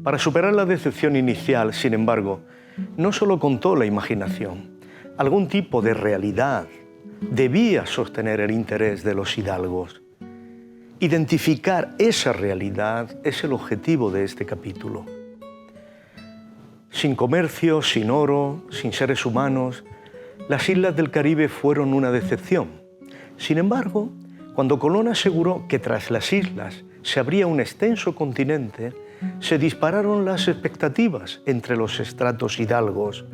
Para superar la decepción inicial, sin embargo, no solo contó la imaginación, algún tipo de realidad debía sostener el interés de los hidalgos. Identificar esa realidad es el objetivo de este capítulo. Sin comercio, sin oro, sin seres humanos, las islas del Caribe fueron una decepción. Sin embargo, cuando Colón aseguró que tras las islas se abría un extenso continente, se dispararon las expectativas entre los estratos hidalgos.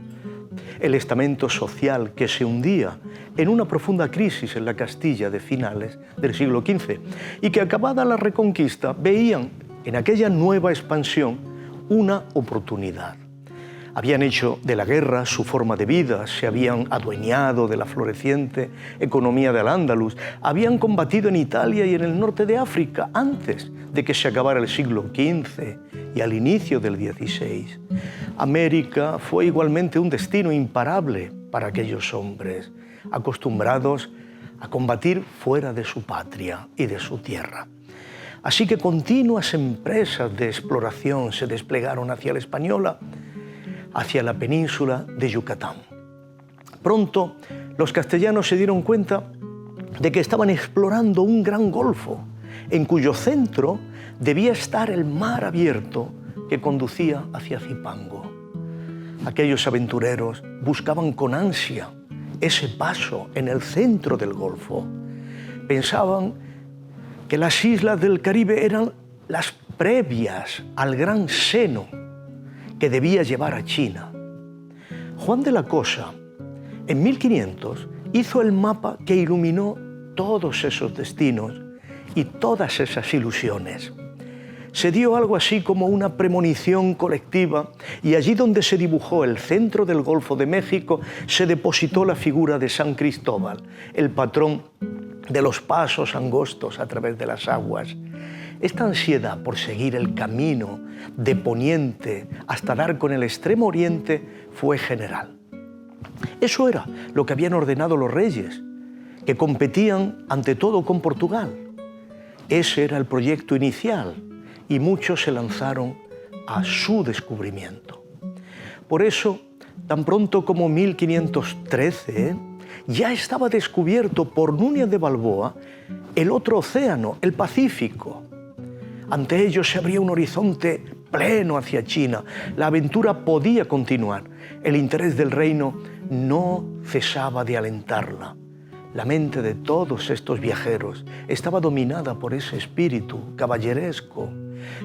El estamento social que se hundía en una profunda crisis en la Castilla de finales del siglo XV y que, acabada la Reconquista, veían en aquella nueva expansión una oportunidad. Habían hecho de la guerra su forma de vida, se habían adueñado de la floreciente economía del Al-Ándalus, habían combatido en Italia y en el norte de África antes de que se acabara el siglo XV y al inicio del XVI. América fue igualmente un destino imparable para aquellos hombres, acostumbrados a combatir fuera de su patria y de su tierra. Así que continuas empresas de exploración se desplegaron hacia la Española, hacia la península de Yucatán. Pronto, los castellanos se dieron cuenta de que estaban explorando un gran golfo, en cuyo centro debía estar el mar abierto que conducía hacia Zipango. Aquellos aventureros buscaban con ansia ese paso en el centro del golfo. Pensaban que las islas del Caribe eran las previas al gran seno que debía llevar a China. Juan de la Cosa, en 1500, hizo el mapa que iluminó todos esos destinos y todas esas ilusiones. Se dio algo así como una premonición colectiva y allí donde se dibujó el centro del Golfo de México se depositó la figura de San Cristóbal, el patrón de los pasos angostos a través de las aguas. Esta ansiedad por seguir el camino de Poniente hasta dar con el extremo oriente fue general. Eso era lo que habían ordenado los reyes, que competían ante todo con Portugal. Ese era el proyecto inicial y muchos se lanzaron a su descubrimiento. Por eso, tan pronto como 1513, ya estaba descubierto por Núñez de Balboa el otro océano, el Pacífico. Ante ellos se abría un horizonte pleno hacia China. La aventura podía continuar. El interés del reino no cesaba de alentarla. La mente de todos estos viajeros estaba dominada por ese espíritu caballeresco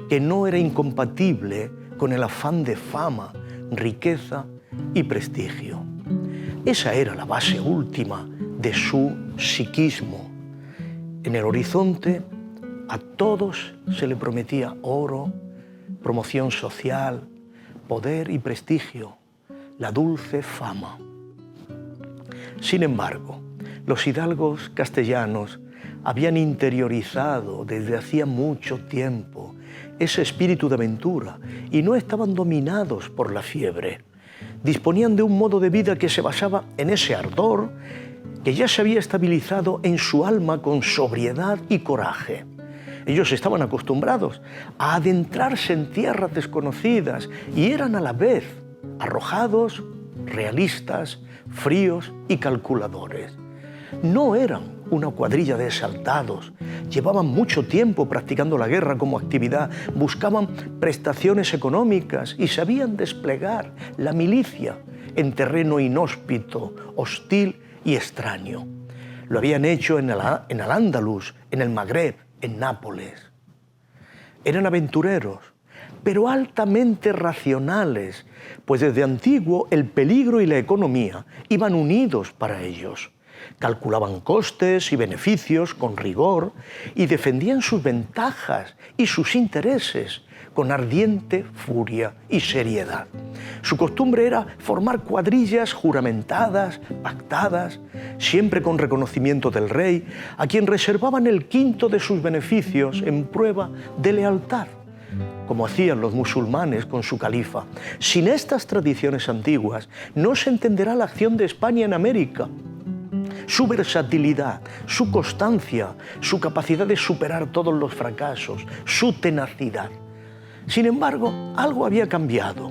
que no era incompatible con el afán de fama, riqueza y prestigio. Esa era la base última de su psiquismo. En el horizonte a todos se le prometía oro, promoción social, poder y prestigio, la dulce fama. Sin embargo, los hidalgos castellanos habían interiorizado desde hacía mucho tiempo ese espíritu de aventura y no estaban dominados por la fiebre. Disponían de un modo de vida que se basaba en ese ardor que ya se había estabilizado en su alma con sobriedad y coraje. Ellos estaban acostumbrados a adentrarse en tierras desconocidas y eran a la vez arrojados, realistas, fríos y calculadores. No eran una cuadrilla de exaltados, llevaban mucho tiempo practicando la guerra como actividad, buscaban prestaciones económicas y sabían desplegar la milicia en terreno inhóspito, hostil y extraño. Lo habían hecho en Al-Ándalus, en el Magreb, en Nápoles. Eran aventureros, pero altamente racionales, pues desde antiguo el peligro y la economía iban unidos para ellos. Calculaban costes y beneficios con rigor y defendían sus ventajas y sus intereses con ardiente furia y seriedad. Su costumbre era formar cuadrillas juramentadas, pactadas, siempre con reconocimiento del rey, a quien reservaban el quinto de sus beneficios en prueba de lealtad, como hacían los musulmanes con su califa. Sin estas tradiciones antiguas no se entenderá la acción de España en América. Su versatilidad, su constancia, su capacidad de superar todos los fracasos, su tenacidad. Sin embargo, algo había cambiado.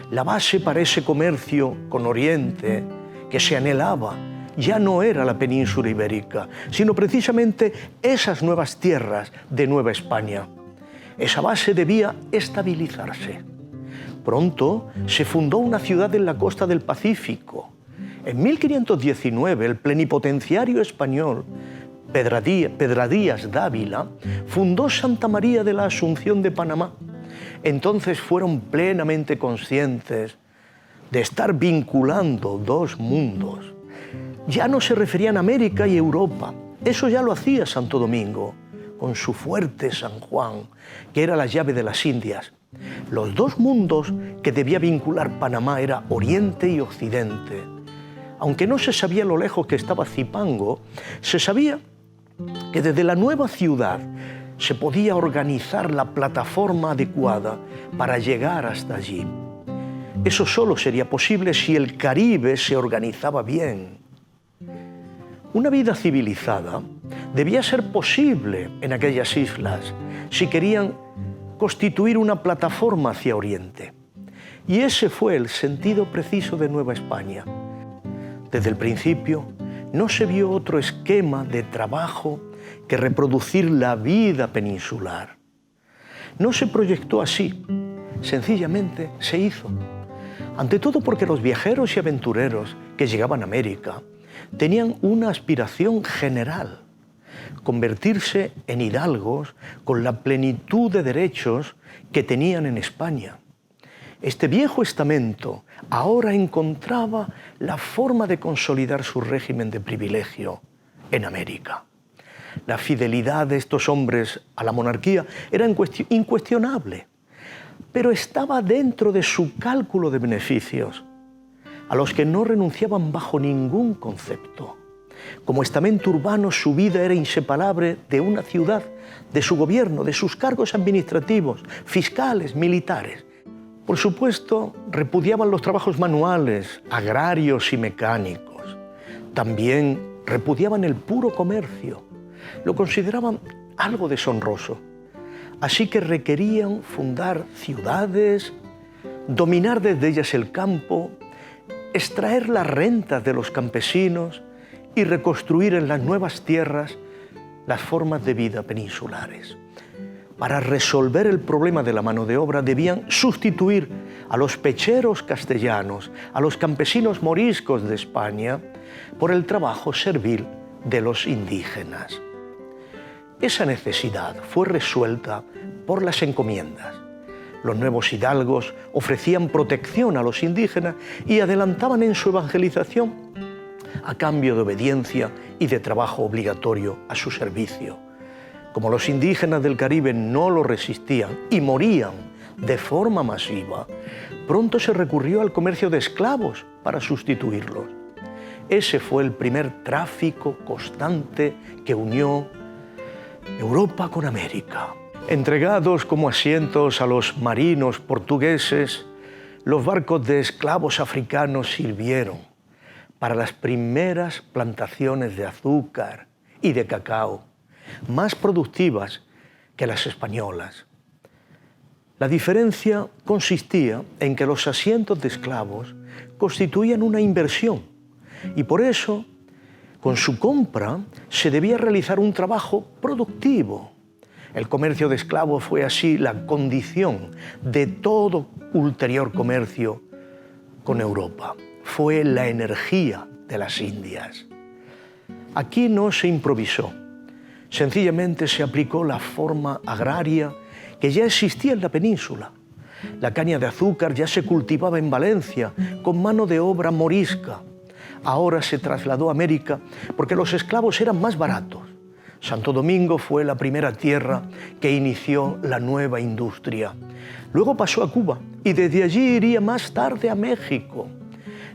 La base para ese comercio con Oriente que se anhelaba ya no era la península ibérica, sino precisamente esas nuevas tierras de Nueva España. Esa base debía estabilizarse. Pronto se fundó una ciudad en la costa del Pacífico. En 1519, el plenipotenciario español Pedradías Dávila fundó Santa María de la Asunción de Panamá. Entonces fueron plenamente conscientes de estar vinculando dos mundos. Ya no se referían a América y Europa, eso ya lo hacía Santo Domingo, con su fuerte San Juan, que era la llave de las Indias. Los dos mundos que debía vincular Panamá era Oriente y Occidente. Aunque no se sabía lo lejos que estaba Zipango, se sabía que desde la nueva ciudad se podía organizar la plataforma adecuada para llegar hasta allí. Eso solo sería posible si el Caribe se organizaba bien. Una vida civilizada debía ser posible en aquellas islas si querían constituir una plataforma hacia Oriente. Y ese fue el sentido preciso de Nueva España. Desde el principio no se vio otro esquema de trabajo que reproducir la vida peninsular. No se proyectó así, sencillamente se hizo. Ante todo porque los viajeros y aventureros que llegaban a América tenían una aspiración general: convertirse en hidalgos con la plenitud de derechos que tenían en España. Este viejo estamento ahora encontraba la forma de consolidar su régimen de privilegio en América. La fidelidad de estos hombres a la monarquía era incuestionable, pero estaba dentro de su cálculo de beneficios, a los que no renunciaban bajo ningún concepto. Como estamento urbano, su vida era inseparable de una ciudad, de su gobierno, de sus cargos administrativos, fiscales, militares. Por supuesto, repudiaban los trabajos manuales, agrarios y mecánicos. También repudiaban el puro comercio. Lo consideraban algo deshonroso. Así que requerían fundar ciudades, dominar desde ellas el campo, extraer las rentas de los campesinos y reconstruir en las nuevas tierras las formas de vida peninsulares. Para resolver el problema de la mano de obra debían sustituir a los pecheros castellanos, a los campesinos moriscos de España, por el trabajo servil de los indígenas. Esa necesidad fue resuelta por las encomiendas. Los nuevos hidalgos ofrecían protección a los indígenas y adelantaban en su evangelización a cambio de obediencia y de trabajo obligatorio a su servicio. Como los indígenas del Caribe no lo resistían y morían de forma masiva, pronto se recurrió al comercio de esclavos para sustituirlos. Ese fue el primer tráfico constante que unió Europa con América. Entregados como asientos a los marinos portugueses, los barcos de esclavos africanos sirvieron para las primeras plantaciones de azúcar y de cacao, más productivas que las españolas. La diferencia consistía en que los asientos de esclavos constituían una inversión y por eso, con su compra, se debía realizar un trabajo productivo. El comercio de esclavos fue así la condición de todo ulterior comercio con Europa. Fue la energía de las Indias. Aquí no se improvisó. Sencillamente se aplicó la forma agraria que ya existía en la península. La caña de azúcar ya se cultivaba en Valencia con mano de obra morisca. Ahora se trasladó a América porque los esclavos eran más baratos. Santo Domingo fue la primera tierra que inició la nueva industria. Luego pasó a Cuba y desde allí iría más tarde a México.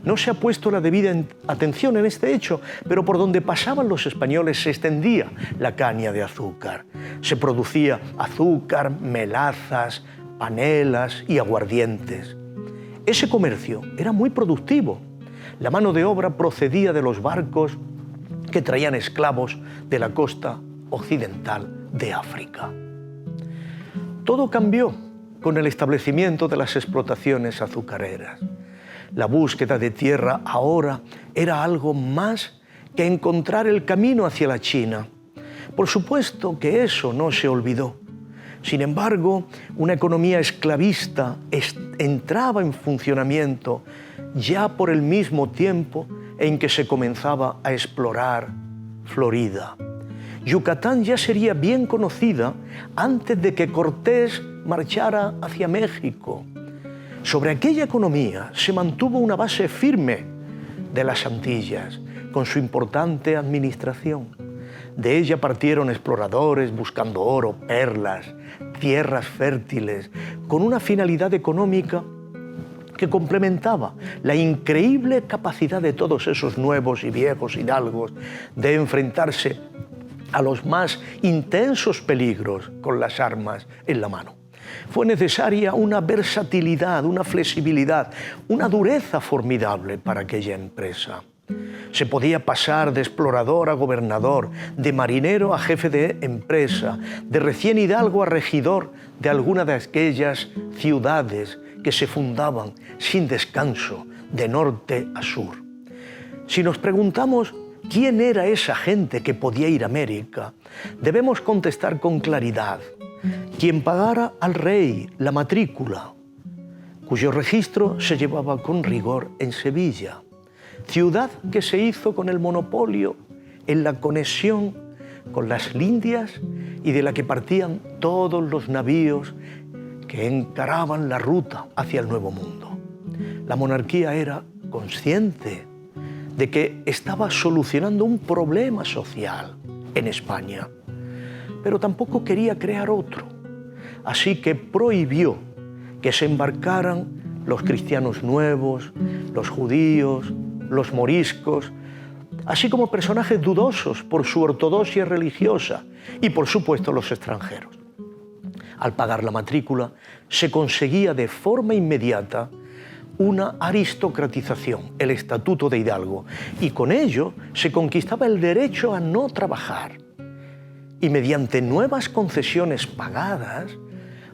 No se ha puesto la debida atención en este hecho, pero por donde pasaban los españoles se extendía la caña de azúcar. Se producía azúcar, melazas, panelas y aguardientes. Ese comercio era muy productivo. La mano de obra procedía de los barcos que traían esclavos de la costa occidental de África. Todo cambió con el establecimiento de las explotaciones azucareras. La búsqueda de tierra ahora era algo más que encontrar el camino hacia la China. Por supuesto que eso no se olvidó. Sin embargo, una economía esclavista entraba en funcionamiento ya por el mismo tiempo en que se comenzaba a explorar Florida. Yucatán ya sería bien conocida antes de que Cortés marchara hacia México. Sobre aquella economía se mantuvo una base firme de las Antillas, con su importante administración. De ella partieron exploradores buscando oro, perlas, tierras fértiles, con una finalidad económica que complementaba la increíble capacidad de todos esos nuevos y viejos hidalgos de enfrentarse a los más intensos peligros con las armas en la mano. Fue necesaria una versatilidad, una flexibilidad, una dureza formidable para aquella empresa. Se podía pasar de explorador a gobernador, de marinero a jefe de empresa, de recién hidalgo a regidor de alguna de aquellas ciudades que se fundaban sin descanso de norte a sur. Si nos preguntamos quién era esa gente que podía ir a América, debemos contestar con claridad: quien pagara al rey la matrícula, cuyo registro se llevaba con rigor en Sevilla, ciudad que se hizo con el monopolio en la conexión con las Indias y de la que partían todos los navíos que encaraban la ruta hacia el Nuevo Mundo. La monarquía era consciente de que estaba solucionando un problema social en España, pero tampoco quería crear otro. Así que prohibió que se embarcaran los cristianos nuevos, los judíos, los moriscos, así como personajes dudosos por su ortodoxia religiosa y, por supuesto, los extranjeros. Al pagar la matrícula, se conseguía de forma inmediata una aristocratización, el Estatuto de Hidalgo, y con ello se conquistaba el derecho a no trabajar y, mediante nuevas concesiones pagadas,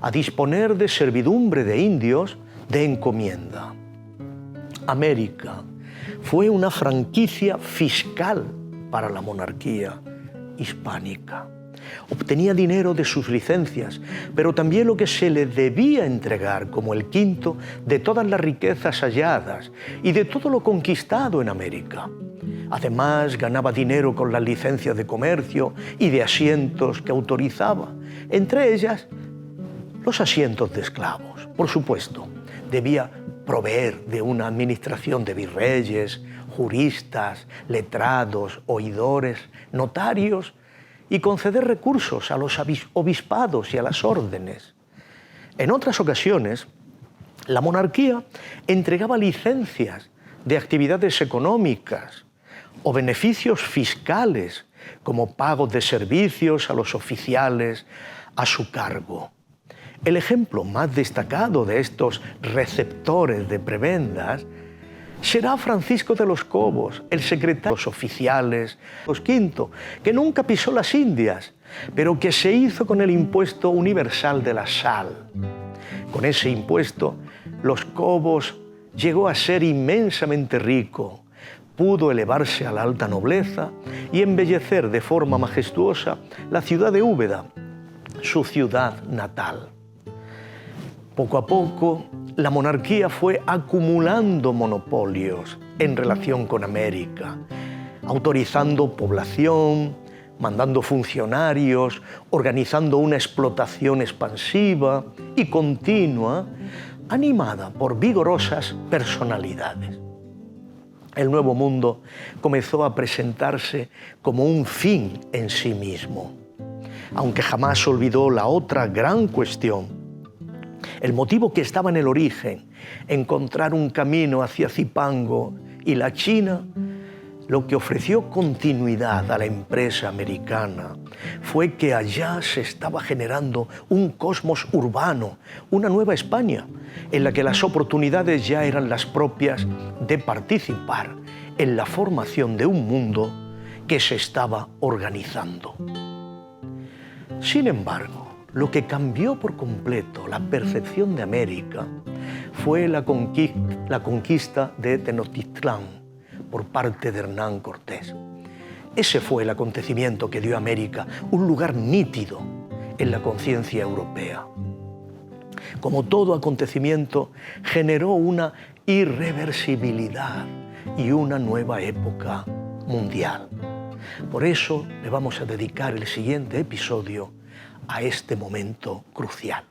a disponer de servidumbre de indios de encomienda. América fue una franquicia fiscal para la monarquía hispánica. Obtenía dinero de sus licencias, pero también lo que se le debía entregar como el quinto de todas las riquezas halladas y de todo lo conquistado en América. Además, ganaba dinero con las licencias de comercio y de asientos que autorizaba, entre ellas los asientos de esclavos. Por supuesto, debía proveer de una administración de virreyes, juristas, letrados, oidores, notarios y conceder recursos a los obispados y a las órdenes. En otras ocasiones, la monarquía entregaba licencias de actividades económicas o beneficios fiscales como pagos de servicios a los oficiales a su cargo. El ejemplo más destacado de estos receptores de prebendas será Francisco de los Cobos, el secretario de los oficiales, V, que nunca pisó las Indias, pero que se hizo con el impuesto universal de la sal. Con ese impuesto, los Cobos llegó a ser inmensamente rico, pudo elevarse a la alta nobleza y embellecer de forma majestuosa la ciudad de Úbeda, su ciudad natal. Poco a poco, la monarquía fue acumulando monopolios en relación con América, autorizando población, mandando funcionarios, organizando una explotación expansiva y continua, animada por vigorosas personalidades. El Nuevo Mundo comenzó a presentarse como un fin en sí mismo, aunque jamás olvidó la otra gran cuestión. El motivo que estaba en el origen, encontrar un camino hacia Zipango y la China, lo que ofreció continuidad a la empresa americana fue que allá se estaba generando un cosmos urbano, una nueva España, en la que las oportunidades ya eran las propias de participar en la formación de un mundo que se estaba organizando. Sin embargo, Lo que cambió por completo la percepción de América fue la conquista de Tenochtitlán por parte de Hernán Cortés. Ese fue el acontecimiento que dio a América un lugar nítido en la conciencia europea. Como todo acontecimiento, generó una irreversibilidad y una nueva época mundial. Por eso le vamos a dedicar el siguiente episodio a este momento crucial.